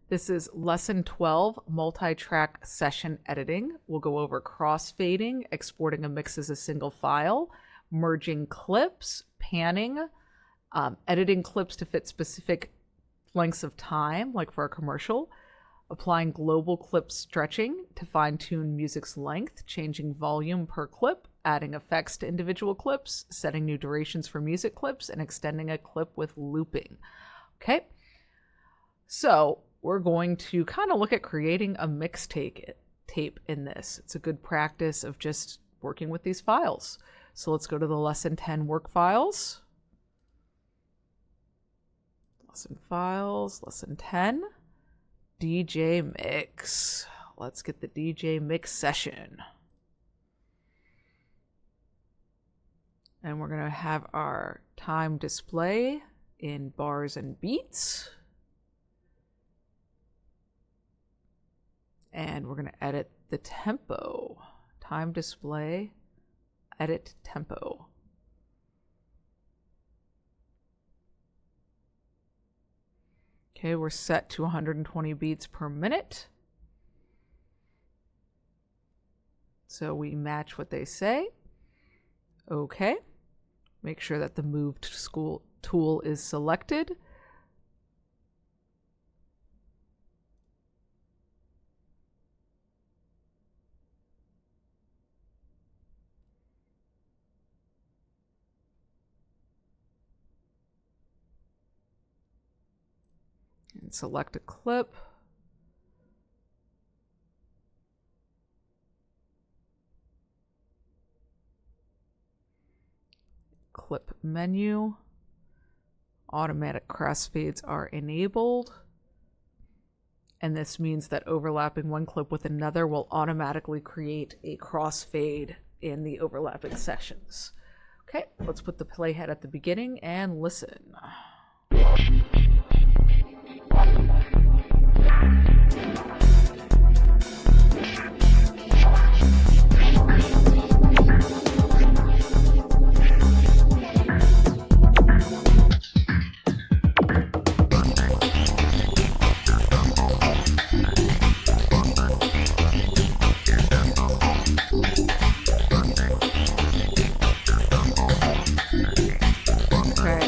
This is lesson 12, multi-track session editing. We'll go over crossfading, exporting a mix as a single file, merging clips, panning, editing clips to fit specific lengths of time, like for a commercial, applying global clip stretching to fine-tune music's length, changing volume per clip, adding effects to individual clips, setting new durations for music clips, and extending a clip with looping. Okay, so we're going to kind of look at creating a mixtape in this. It's a good practice of just working with these files. So let's go to the lesson 10 work files. Lesson files, lesson 10, DJ mix. Let's get the DJ mix session. And we're going to have our time display in bars and beats. And we're going to edit the tempo. Time display, edit tempo. Okay, we're set to 120 beats per minute. So we match what they say. Okay. Make sure that the Move tool is selected. And select a clip. Clip menu. Automatic crossfades are enabled. And this means that overlapping one clip with another will automatically create a crossfade in the overlapping sections. Okay, let's put the playhead at the beginning and listen.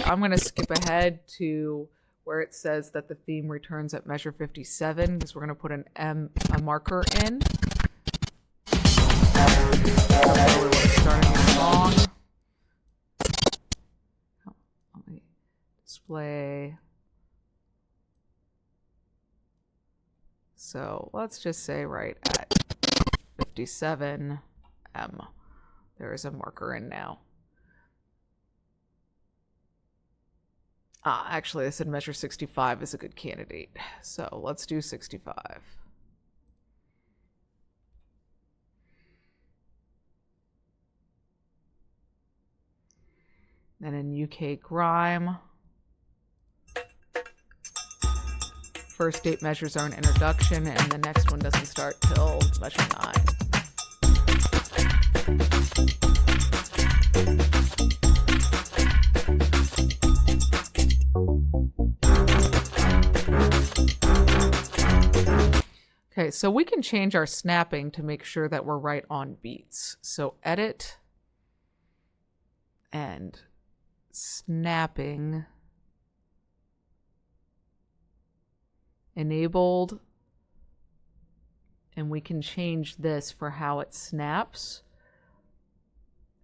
I'm going to skip ahead to where it says that the theme returns at measure 57 because we're going to put a marker in. Starting the song. Let me display. So let's just say right at 57 M. There is a marker in now. Actually, I said measure 65 is a good candidate. So let's do 65. Then in UK Grime, first 8 measures are an introduction, and the next one doesn't start till measure 9. Okay, so we can change our snapping to make sure that we're right on beats. So edit and snapping enabled, and we can change this for how it snaps,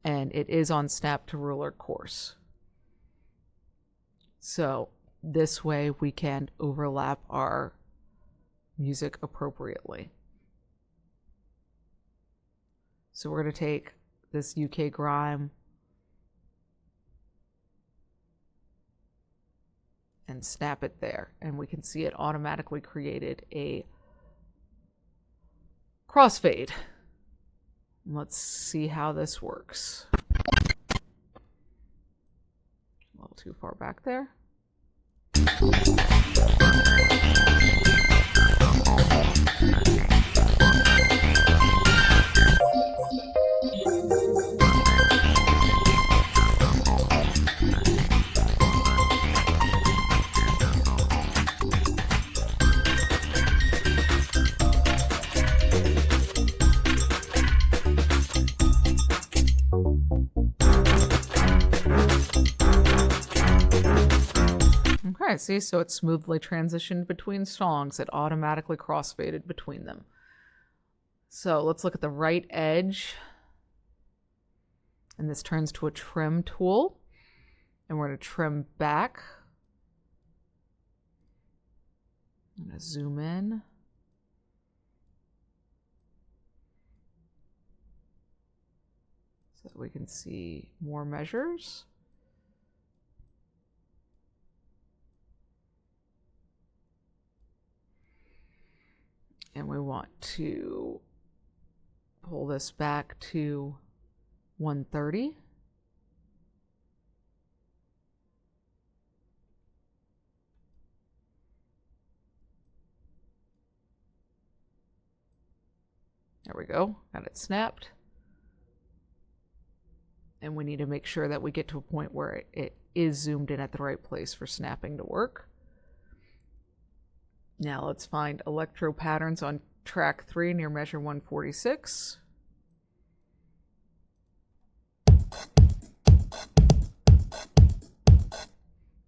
and it is on snap to ruler course. So this way we can overlap our music appropriately. So we're going to take this UK Grime and snap it there, and we can see it automatically created a crossfade. Let's see how this works. A little too far back there. right, see, so it smoothly transitioned between songs. It automatically crossfaded between them. So let's look at the right edge. And this turns to a trim tool. And we're going to trim back. I'm going to zoom in. So that we can see more measures. And we want to pull this back to 130. There we go, got it snapped. And we need to make sure that we get to a point where it is zoomed in at the right place for snapping to work. Now let's find electro patterns on track 3 near measure 146.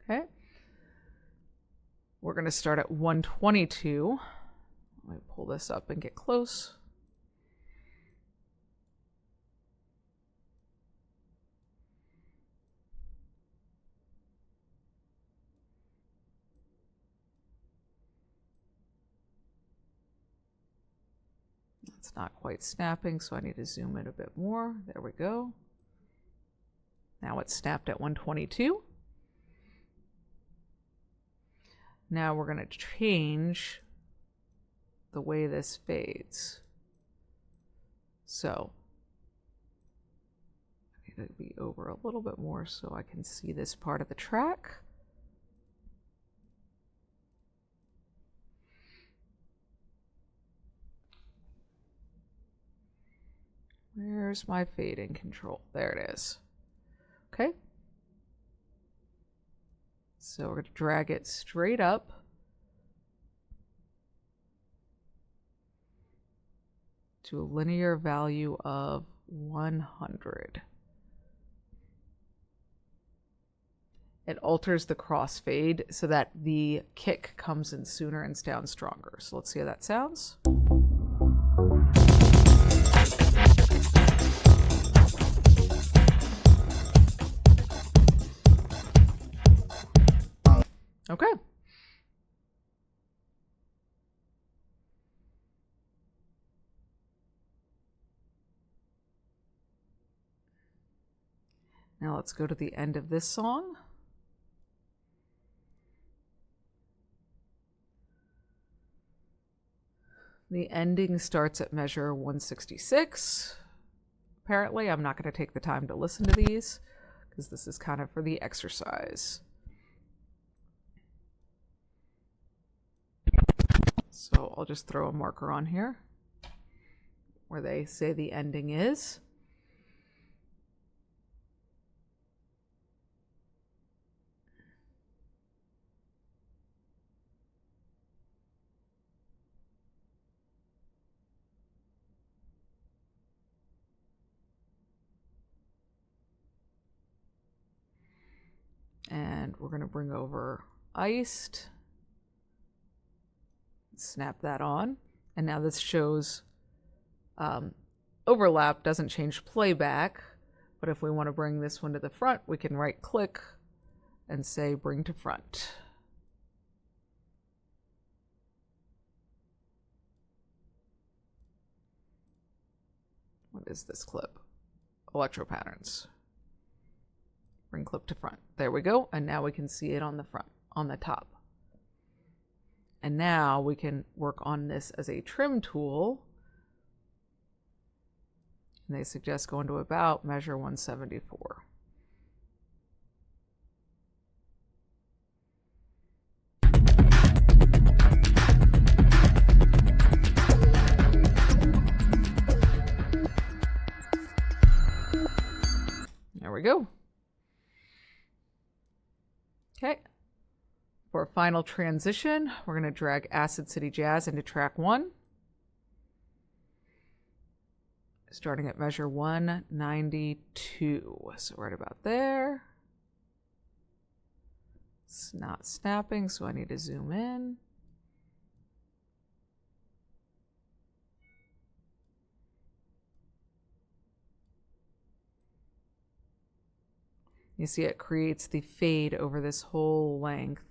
Okay. We're going to start at 122. Let me pull this up and get close. It's not quite snapping, so I need to zoom in a bit more. There we go. Now it's snapped at 122. Now we're going to change the way this fades. So I need to be over a little bit more so I can see this part of the track. Where's my fading control? There it is. Okay. So we're going to drag it straight up. To a linear value of 100. It alters the crossfade so that the kick comes in sooner and sounds stronger. So let's see how that sounds. Okay. Now let's go to the end of this song. The ending starts at measure 166. Apparently, I'm not going to take the time to listen to these because this is kind of for the exercise. So I'll just throw a marker on here where they say the ending is. And we're going to bring over iced. Snap that on. And now this shows overlap, doesn't change playback. But if we want to bring this one to the front, we can right click and say bring to front. What is this clip? Electro patterns. Bring clip to front. There we go. And now we can see it on the front, on the top. And now we can work on this as a trim tool. And they suggest going to about measure 174. There we go. Okay. For a final transition, we're going to drag Acid City Jazz into track 1. Starting at measure 192. So right about there. It's not snapping, so I need to zoom in. You see it creates the fade over this whole length.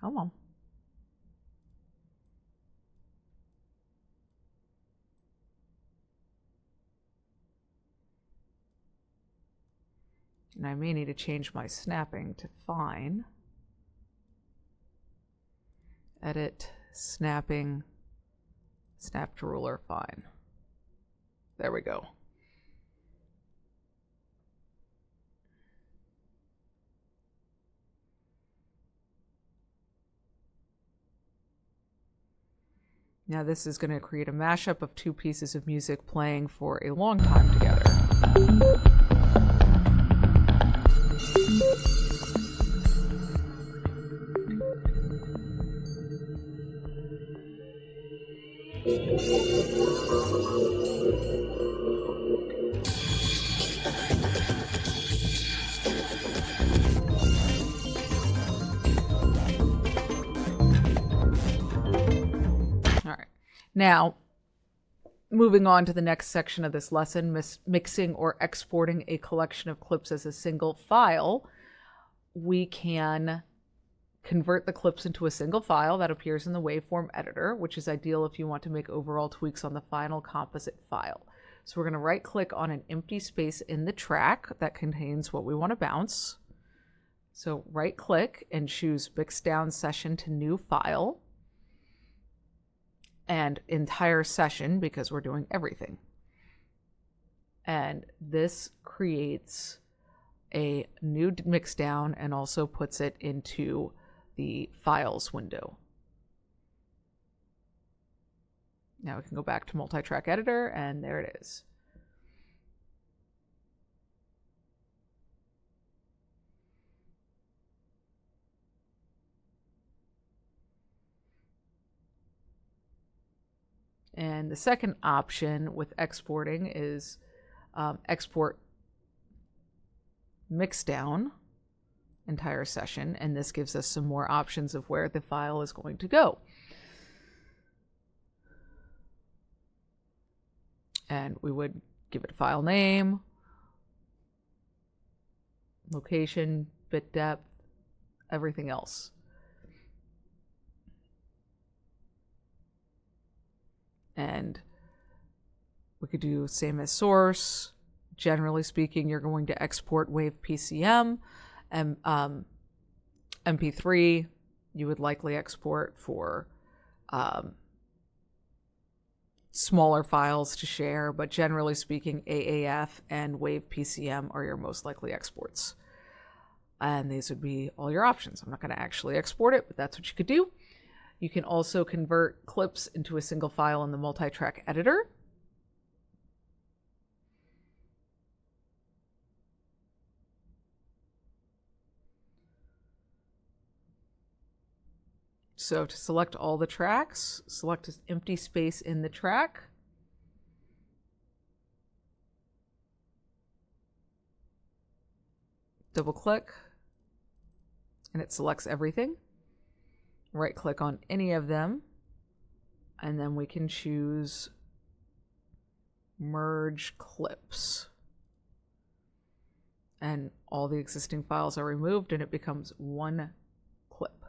Come on. And I may need to change my snapping to fine. Edit, snapping, snap to ruler, fine. There we go. Now this is going to create a mashup of two pieces of music playing for a long time together. Now, moving on to the next section of this lesson, mixing or exporting a collection of clips as a single file, we can convert the clips into a single file that appears in the waveform editor, which is ideal if you want to make overall tweaks on the final composite file. So we're going to right click on an empty space in the track that contains what we want to bounce. So right click and choose Mix Down Session to New File. And entire session because we're doing everything. And this creates a new mix down and also puts it into the files window. Now we can go back to multitrack editor and there it is. And the second option with exporting is export mix down entire session. And this gives us some more options of where the file is going to go. And we would give it a file name, location, bit depth, everything else. And we could do same as source. Generally speaking, you're going to export wave PCM and MP3. You would likely export for smaller files to share, but generally speaking, AAF and wave PCM are your most likely exports. And these would be all your options. I'm not going to actually export it, but that's what you could do. You can also convert clips into a single file in the multitrack editor. So to select all the tracks, select an empty space in the track. Double click, and it selects everything. Right click on any of them, and then we can choose merge clips. And all the existing files are removed and it becomes one clip.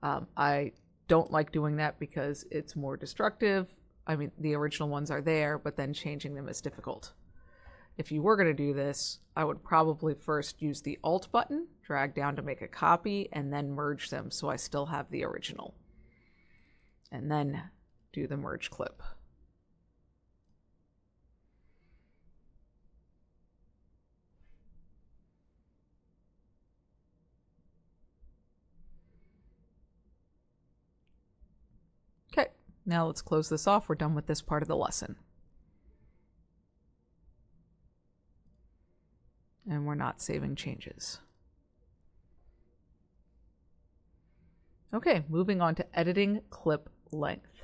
I don't like doing that because it's more destructive. I mean, the original ones are there, but then changing them is difficult. If you were going to do this, I would probably first use the Alt button, drag down to make a copy, and then merge them so I still have the original. And then do the merge clip. Okay, now let's close this off. We're done with this part of the lesson. And we're not saving changes. Okay, moving on to editing clip length.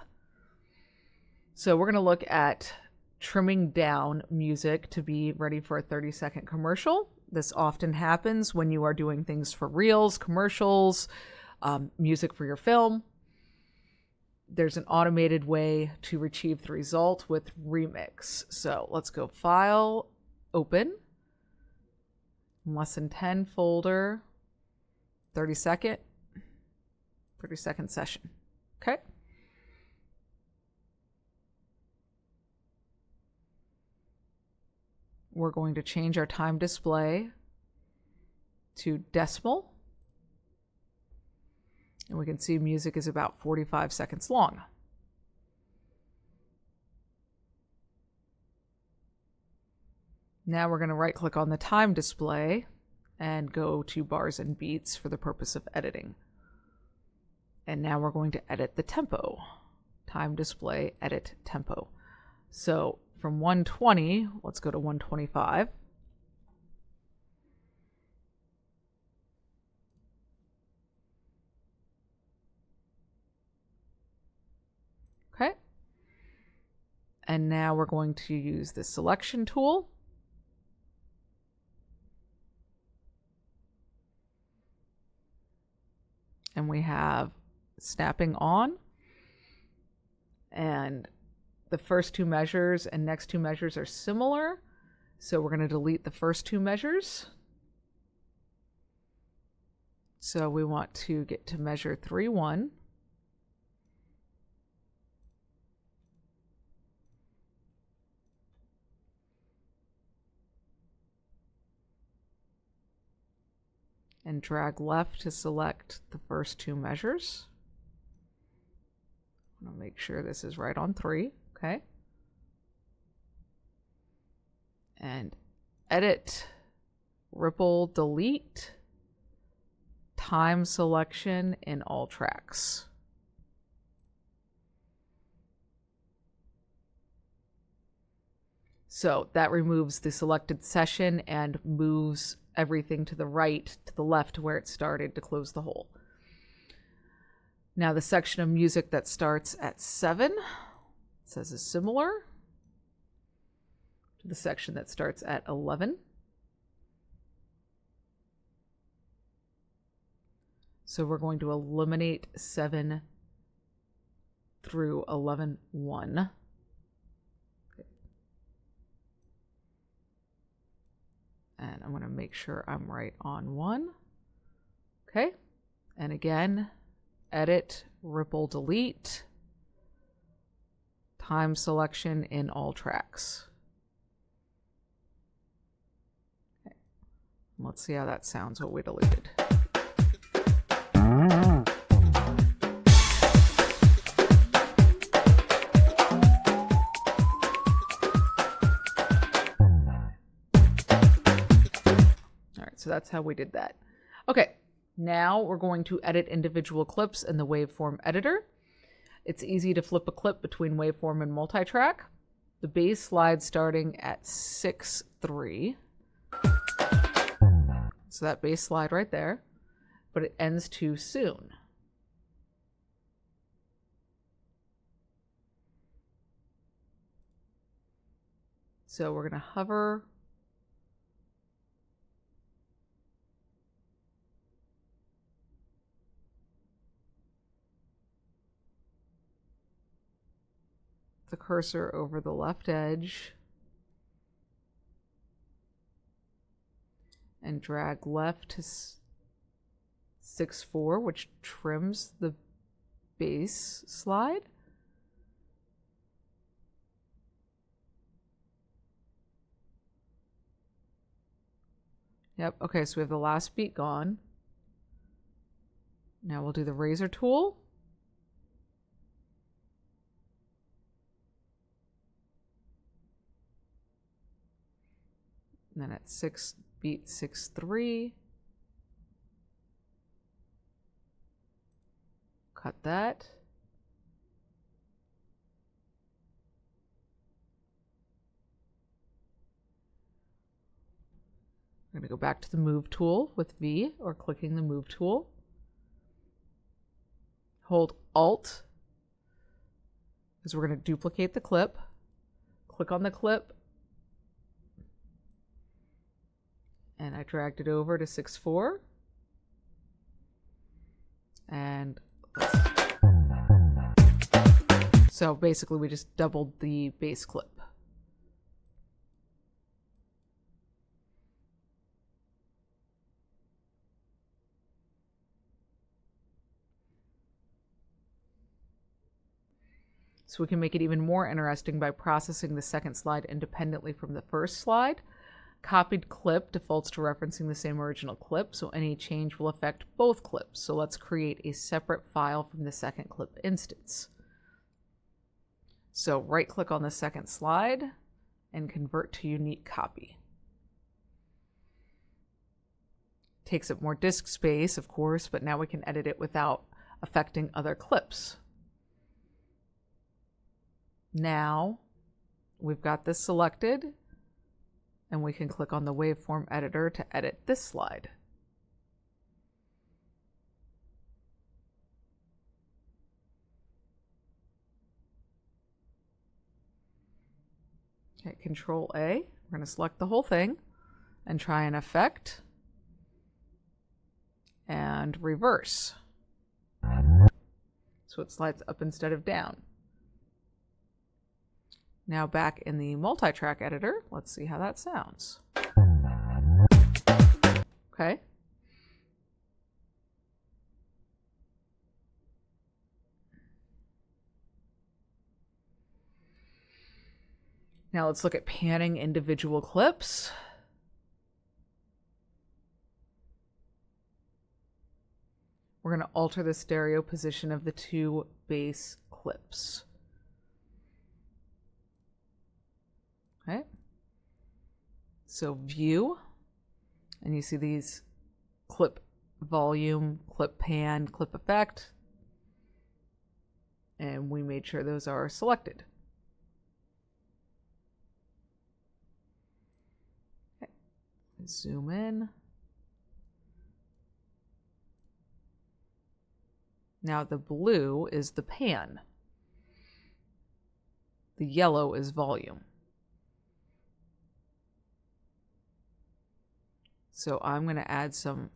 So we're going to look at trimming down music to be ready for a 30-second commercial. This often happens when you are doing things for reels, commercials, music for your film. There's an automated way to retrieve the result with Remix. So let's go File, Open, Lesson 10 folder, 30-second session. Okay. We're going to change our time display to decimal. And we can see music is about 45 seconds long. Now we're going to right click on the time display and go to bars and beats for the purpose of editing. And now we're going to edit the tempo. Time display, edit tempo. So from 120, let's go to 125. Okay. And now we're going to use the selection tool. And we have snapping on. And the first two measures and next two measures are similar. So we're going to delete the first two measures. So we want to get to measure 3-1. And drag left to select the first two measures. I'll make sure this is right on 3. Okay. And edit, ripple, delete, time selection in all tracks. So that removes the selected session and moves everything to the right, to the left where it started to close the hole. Now the section of music that starts at 7, it says is similar to the section that starts at 11. So we're going to eliminate 7 through 11-1. And I'm going to make sure I'm right on 1. Okay. And again, edit, ripple, delete, time selection in all tracks. Okay. Let's see how that sounds, what we deleted. So that's how we did that. Okay, now we're going to edit individual clips in the waveform editor. It's easy to flip a clip between waveform and multitrack. The bass slides starting at 6-3. So that bass slide right there, but it ends too soon. So we're going to hover the cursor over the left edge and drag left to 6-4, which trims the bass slide. Yep, okay, so we have the last beat gone. Now we'll do the razor tool. And then at 6 beat 6-3, cut that. I'm going to go back to the move tool with V or clicking the move tool. Hold Alt because we're going to duplicate the clip. Click on the clip And I dragged it over to 6.4. And so basically we just doubled the bass clip. So we can make it even more interesting by processing the second slide independently from the first slide. Copied clip defaults to referencing the same original clip, so any change will affect both clips. So let's create a separate file from the second clip instance. So right-click on the second slide and convert to unique copy. Takes up more disk space, of course, but now we can edit it without affecting other clips. Now we've got this selected, and we can click on the waveform editor to edit this slide. Okay, Control A. We're going to select the whole thing and try an effect and reverse. So it slides up instead of down. Now back in the multitrack editor, let's see how that sounds. Okay. Now let's look at panning individual clips. We're going to alter the stereo position of the two bass clips. Okay. So view, and you see these clip volume, clip pan, clip effect, and we made sure those are selected. Okay. Zoom in. Now the blue is the pan. The yellow is volume. So I'm going to add some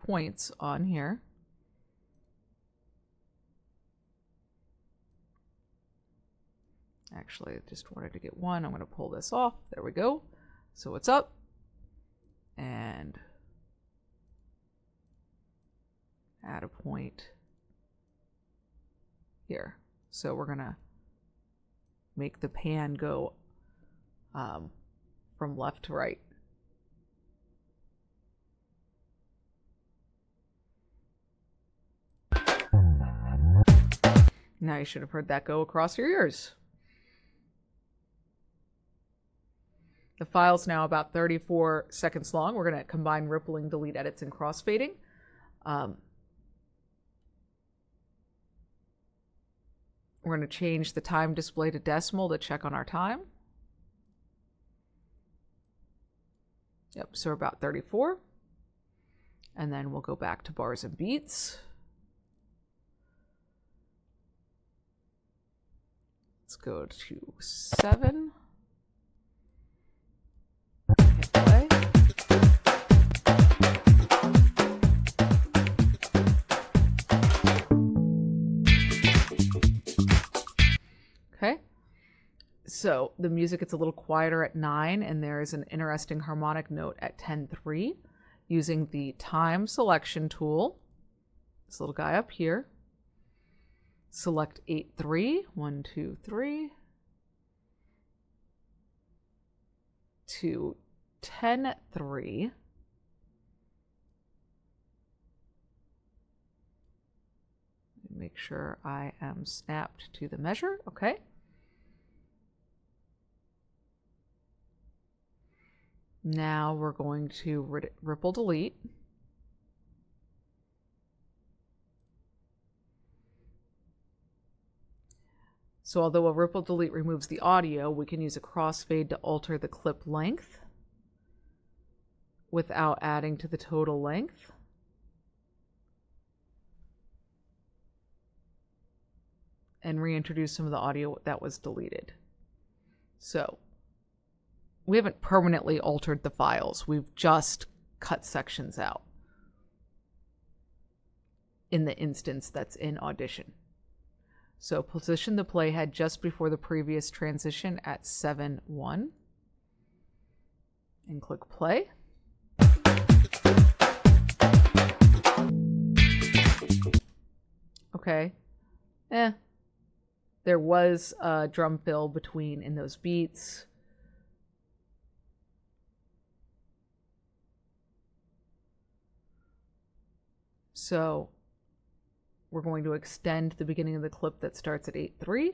points on here. Actually, I just wanted to get one. I'm going to pull this off. There we go. So it's up. And add a point here. So we're going to make the pan go from left to right. Now you should have heard that go across your ears. The file's now about 34 seconds long. We're going to combine rippling, delete, edits, and crossfading. We're going to change the time display to decimal to check on our time. Yep, so about 34. And then we'll go back to bars and beats. Let's go to 7. Hit play. Okay. So the music gets a little quieter at 9, and there is an interesting harmonic note at 10.3 using the time selection tool. This little guy up here. Select 8.3, 1, 2, 3, to 10.3. Make sure I am snapped to the measure. Okay. Now we're going to ripple delete. So although a ripple delete removes the audio, we can use a crossfade to alter the clip length without adding to the total length. And reintroduce some of the audio that was deleted. So we haven't permanently altered the files. We've just cut sections out in the instance that's in Audition. So position the playhead just before the previous transition at 7-1 and click play. Okay. There was a drum fill between in those beats. So we're going to extend the beginning of the clip that starts at 8-3.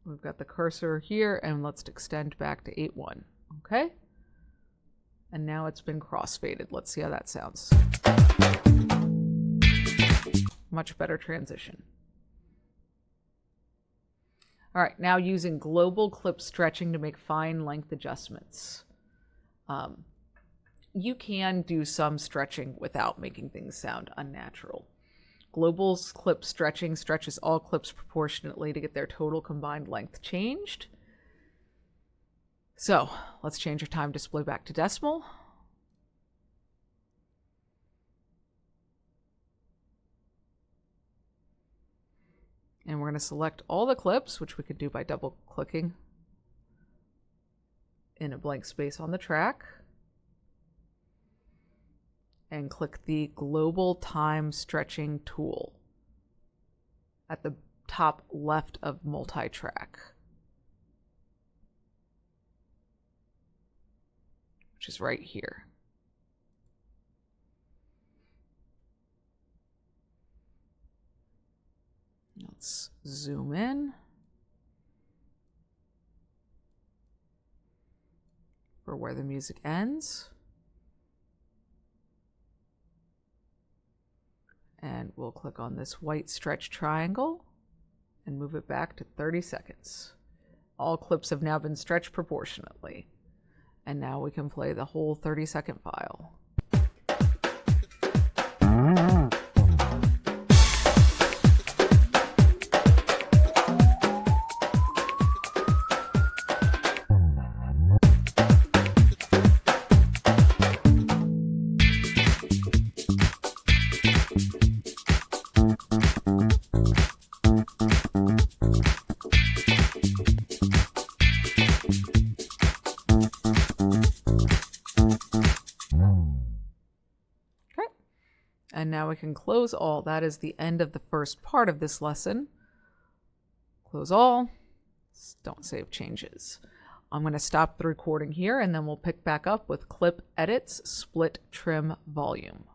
We've got the cursor here, and let's extend back to 8-1. Okay? And now it's been crossfaded. Let's see how that sounds. Much better transition. All right, now using global clip stretching to make fine length adjustments. You can do some stretching without making things sound unnatural. Global's clip stretching stretches all clips proportionately to get their total combined length changed. So let's change our time display back to decimal. And we're going to select all the clips, which we could do by double clicking in a blank space on the track. And click the global time stretching tool at the top left of multitrack, which is right here. Let's zoom in for where the music ends. And we'll click on this white stretch triangle and move it back to 30 seconds. All clips have now been stretched proportionately. And now we can play the whole 30-second file. And now we can close all. That is the end of the first part of this lesson. Close all. Don't save changes. I'm going to stop the recording here, and then we'll pick back up with clip edits, split, trim, volume.